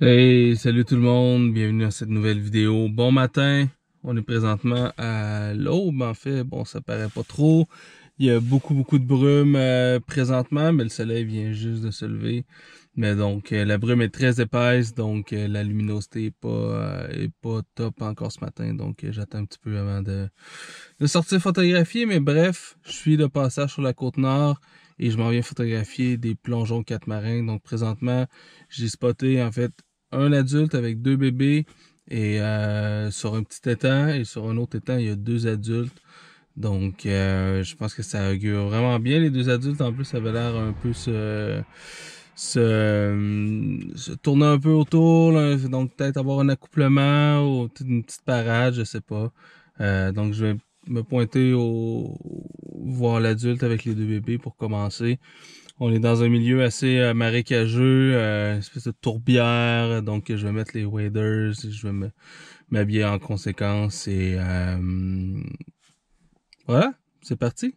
Hey, salut tout le monde, bienvenue à cette nouvelle vidéo. Bon matin, on est présentement à l'aube, en fait, bon ça paraît pas trop. Il y a beaucoup de brume présentement, mais le soleil vient juste de se lever. Mais donc la brume est très épaisse, donc la luminosité est pas top encore ce matin, donc j'attends un petit peu avant de sortir photographier. Mais bref, je suis de passage sur la côte nord et je m'en viens photographier des plongeons catmarins. Donc présentement, j'ai spoté en fait un adulte avec deux bébés et sur un petit étang, et sur un autre étang il y a deux adultes. Donc je pense que ça augure vraiment bien. Les deux adultes en plus ça avait l'air un peu se tourner un peu autour là. Donc peut-être avoir un accouplement ou une petite parade, je sais pas. Donc je vais me pointer voir l'adulte avec les deux bébés pour commencer. On est dans un milieu assez marécageux, une espèce de tourbière, donc je vais mettre les waders, je vais m'habiller en conséquence et voilà, c'est parti.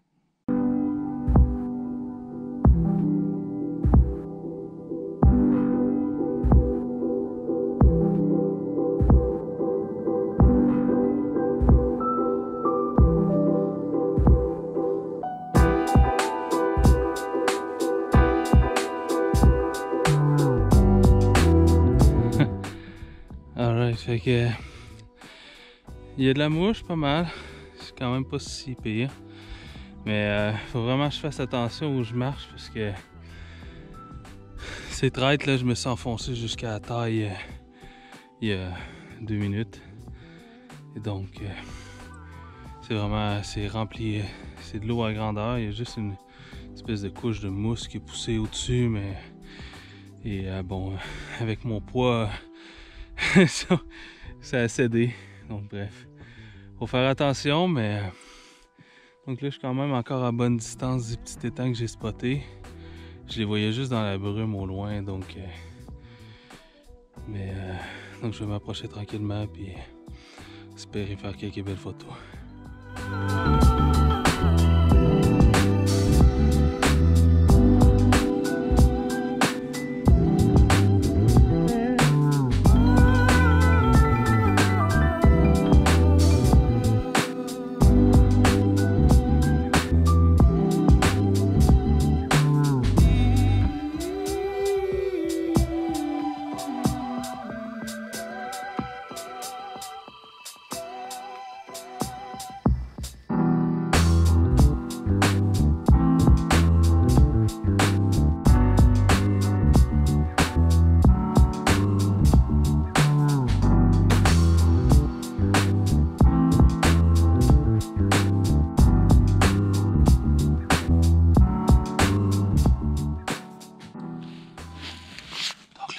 Alright, fait que il y a de la mouche pas mal, c'est quand même pas si pire, mais faut vraiment que je fasse attention où je marche parce que ces traites là, je me suis enfoncé jusqu'à la taille il y a 2 minutes et donc c'est rempli, c'est de l'eau à grandeur, il y a juste une espèce de couche de mousse qui est poussée au-dessus, mais bon, avec mon poids ça a cédé, donc bref, faut faire attention, mais donc là je suis quand même encore à bonne distance du petit étang que j'ai spoté. Je les voyais juste dans la brume au loin, donc donc je vais m'approcher tranquillement puis espérer faire quelques belles photos.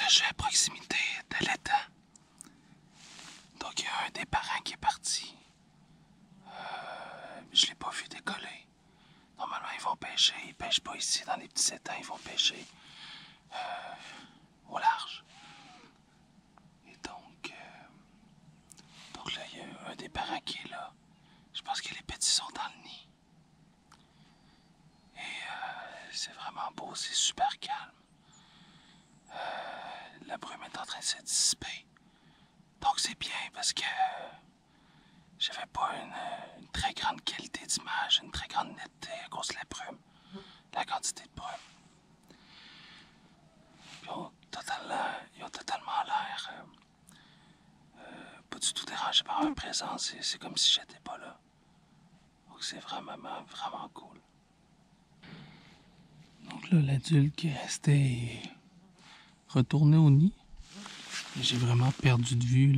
Je suis à proximité de l'étang. Donc il y a un des parents qui est parti. Je l'ai pas vu décoller. Normalement ils vont pêcher. Ils pêchent pas ici dans les petits étangs. Ils vont pêcher au large. Et donc là il y a un des parents qui est là. Je pense que les petits sont dans le nid. Et c'est vraiment beau. C'est super calme. La brume est en train de se dissiper. Donc c'est bien parce que j'avais pas une très grande qualité d'image, une très grande netteté à cause de la brume, la quantité de brume. Ils ont totalement l'air pas du tout dérangés par ma présence. C'est comme si j'étais pas là. Donc c'est vraiment cool. Donc là, l'adulte qui restait est retourné au nid. J'ai vraiment perdu de vue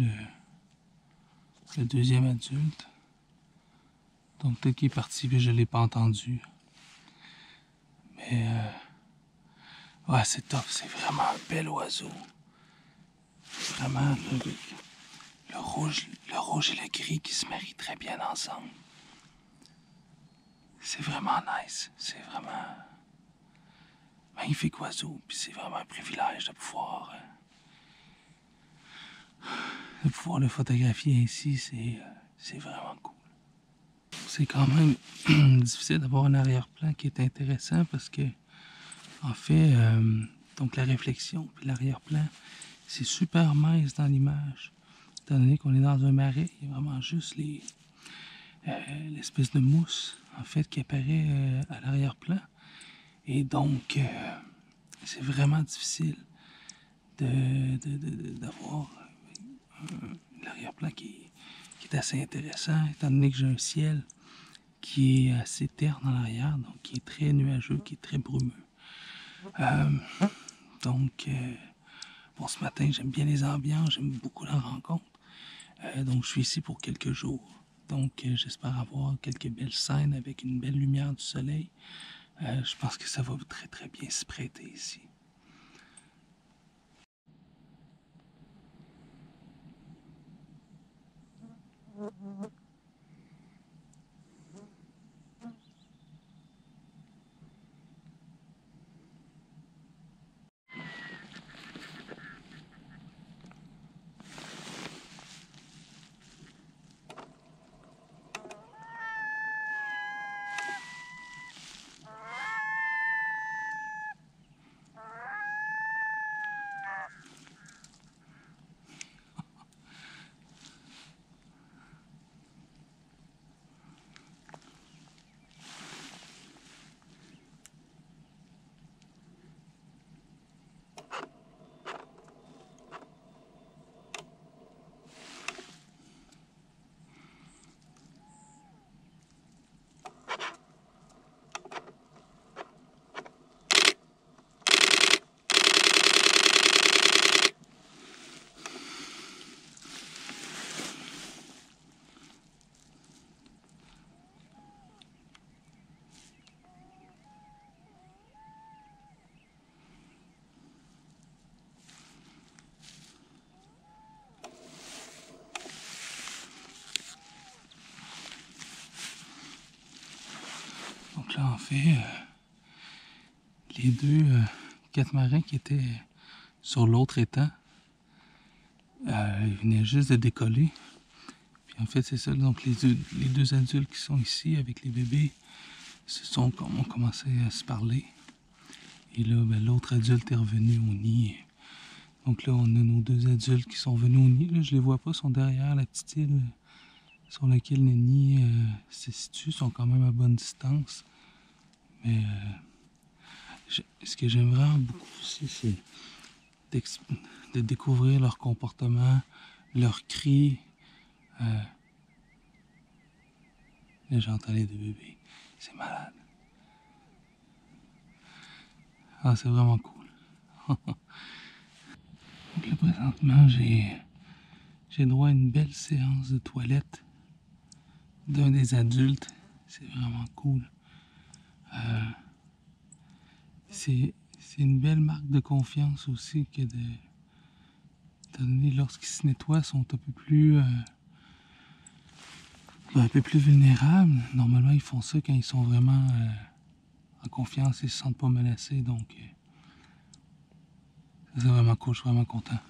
le deuxième adulte. Donc peut-être qu'il est parti et je ne l'ai pas entendu. Mais ouais, c'est top, c'est vraiment un bel oiseau. Vraiment le rouge et le gris qui se marient très bien ensemble. C'est vraiment nice, c'est vraiment magnifique oiseau, puis c'est vraiment un privilège de pouvoir le photographier ainsi, c'est vraiment cool. C'est quand même difficile d'avoir un arrière-plan qui est intéressant parce que, en fait, donc la réflexion puis l'arrière-plan c'est super mince dans l'image. Étant donné qu'on est dans un marais, il y a vraiment juste l'espèce de mousse, en fait, qui apparaît à l'arrière-plan. Et donc, c'est vraiment difficile d'avoir l'arrière-plan qui est assez intéressant, étant donné que j'ai un ciel qui est assez terne en arrière, donc qui est très nuageux, qui est très brumeux. Donc, bon, ce matin, j'aime bien les ambiances, j'aime beaucoup la rencontre. Donc, je suis ici pour quelques jours. Donc, j'espère avoir quelques belles scènes avec une belle lumière du soleil. Je pense que ça va très très bien se prêter ici. Donc là, en fait, les deux catamarans qui étaient sur l'autre étang, ils venaient juste de décoller. Puis en fait, c'est ça. Donc les deux adultes qui sont ici avec les bébés ont commencé à se parler. Et là, ben, l'autre adulte est revenu au nid. Donc là, on a nos deux adultes qui sont venus au nid. Là, je les vois pas, ils sont derrière la petite île sur laquelle les nids se situent. Ils sont quand même à bonne distance. Mais ce que j'aime vraiment beaucoup aussi, c'est de découvrir leur comportement, leurs cris. Là, j'entends les deux bébés. C'est malade. Ah, c'est vraiment cool. Donc là, présentement, j'ai droit à une belle séance de toilette d'un des adultes. C'est vraiment cool. C'est une belle marque de confiance aussi que étant donné lorsqu'ils se nettoient, ils sont un peu plus vulnérables. Normalement, ils font ça quand ils sont vraiment en confiance et se sentent pas menacés. Donc, c'est vraiment cool. Je suis vraiment content.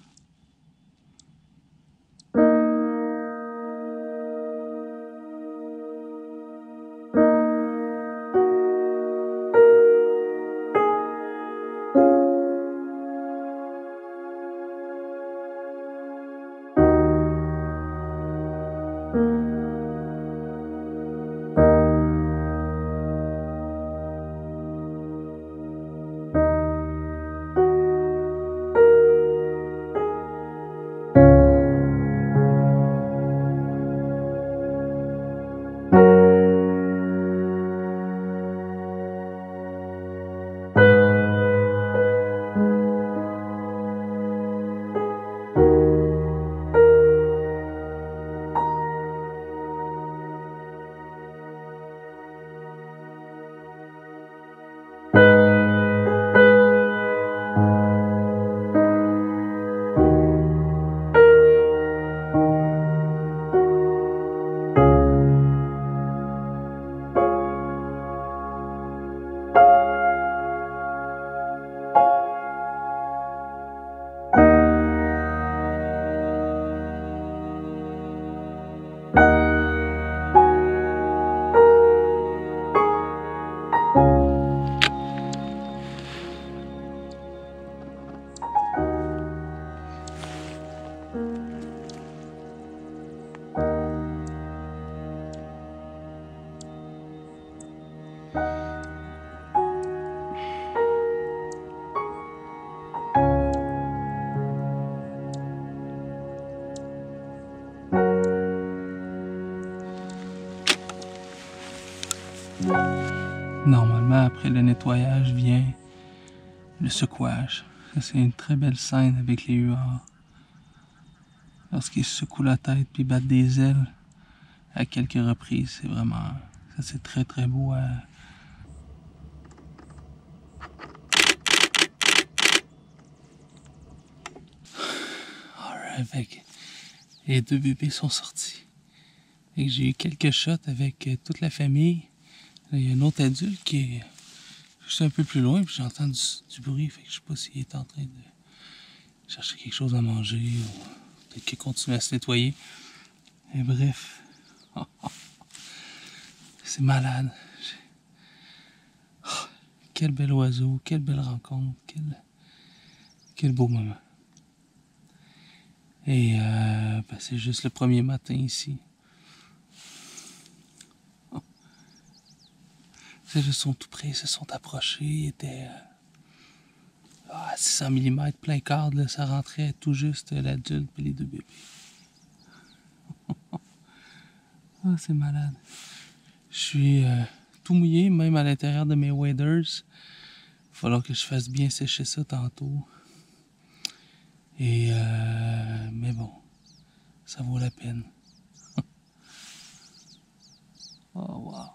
Normalement, après le nettoyage vient le secouage. C'est une très belle scène avec les huards. Lorsqu'ils secouent la tête puis battent des ailes à quelques reprises, c'est vraiment... Ça, c'est très très beau à... Alright, fait les deux bébés sont sortis. J'ai eu quelques shots avec toute la famille. Là, il y a un autre adulte qui est juste un peu plus loin, puis j'entends du bruit. Fait que je sais pas s'il est en train de chercher quelque chose à manger ou peut-être qu'il continue à se nettoyer. Et bref. C'est malade. Oh, quel bel oiseau, quelle belle rencontre, quel beau moment. Et ben, c'est juste le premier matin ici. Ils se sont tout près, ils se sont approchés, ils étaient à 600 mm plein cadre, là, ça rentrait tout juste l'adulte et les deux bébés. Ah, c'est malade. Je suis tout mouillé, même à l'intérieur de mes waders. Il va falloir que je fasse bien sécher ça tantôt. Et mais bon, ça vaut la peine. Oh wow.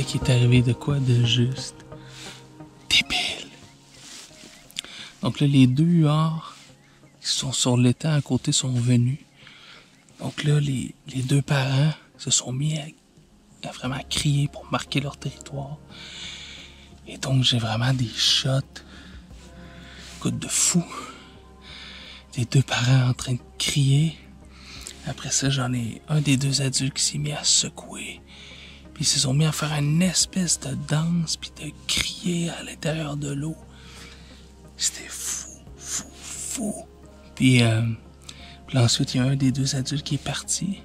Qui est arrivé de quoi de juste débile. Donc là, les deux huards qui sont sur l'étang à côté sont venus. Donc là, les deux parents se sont mis à vraiment crier pour marquer leur territoire. Et donc, j'ai vraiment des shots, écoute, de fou. Des deux parents en train de crier. Après ça, j'en ai un des deux adultes qui s'est mis à secouer. Puis ils se sont mis à faire une espèce de danse, puis de crier à l'intérieur de l'eau. C'était fou. Puis ensuite, il y a un des deux adultes qui est parti.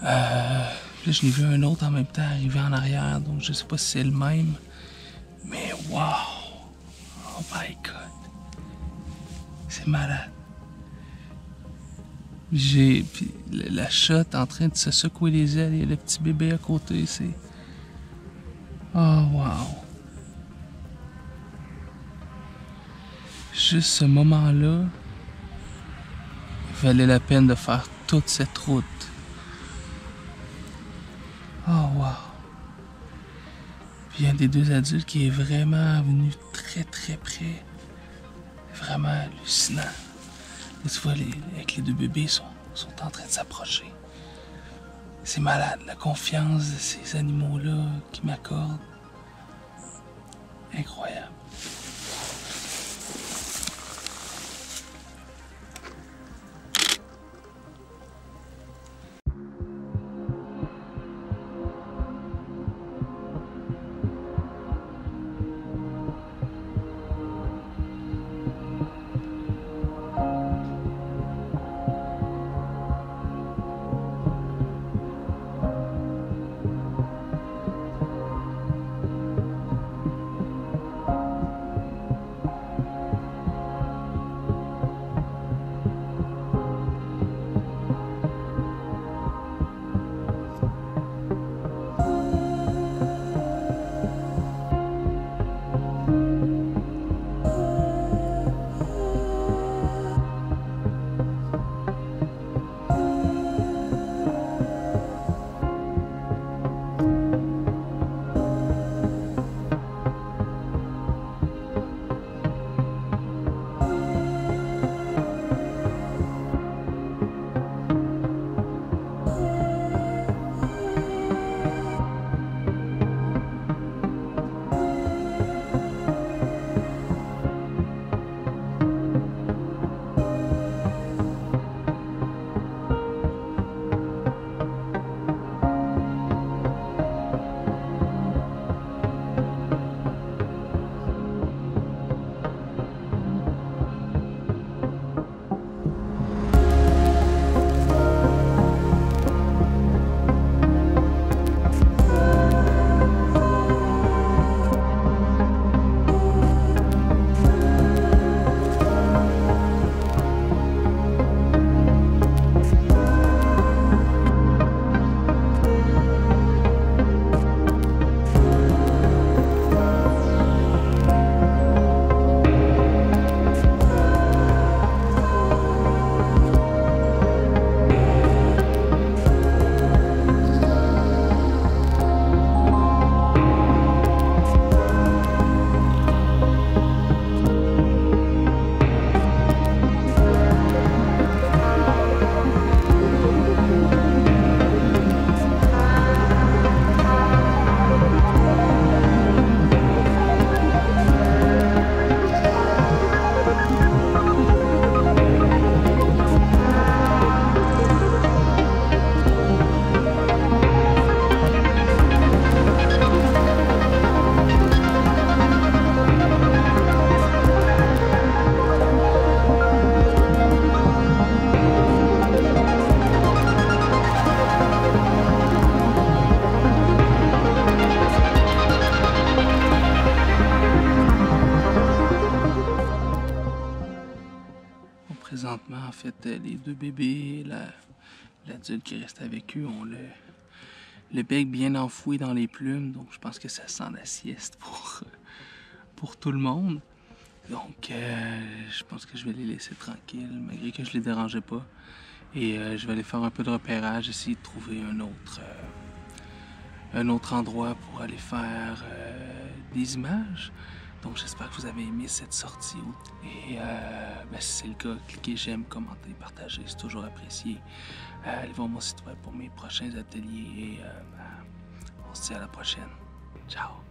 Là, je n'ai vu un autre en même temps arriver en arrière, donc je sais pas si c'est le même. Mais wow! Oh my God! C'est malade. Puis la chatte en train de se secouer les ailes, il y a le petit bébé à côté, c'est... Oh wow! Juste ce moment-là, il valait la peine de faire toute cette route. Oh wow! Puis il y a un des deux adultes qui est vraiment venu très près. Vraiment hallucinant. Là, tu vois, avec les deux bébés sont en train de s'approcher. C'est malade, la confiance de ces animaux-là qui m'accordent. Incroyable. présentement, en fait, les deux bébés, l'adulte qui reste avec eux, ont le bec bien enfoui dans les plumes. Donc, je pense que ça sent la sieste pour tout le monde. Donc, je pense que je vais les laisser tranquilles, malgré que je les dérangeais pas. Et je vais aller faire un peu de repérage, essayer de trouver un autre endroit pour aller faire des images. Donc j'espère que vous avez aimé cette sortie. Et si c'est le cas, cliquez j'aime, commentez, partagez, c'est toujours apprécié. Allez voir mon site web pour mes prochains ateliers et on se dit à la prochaine. Ciao!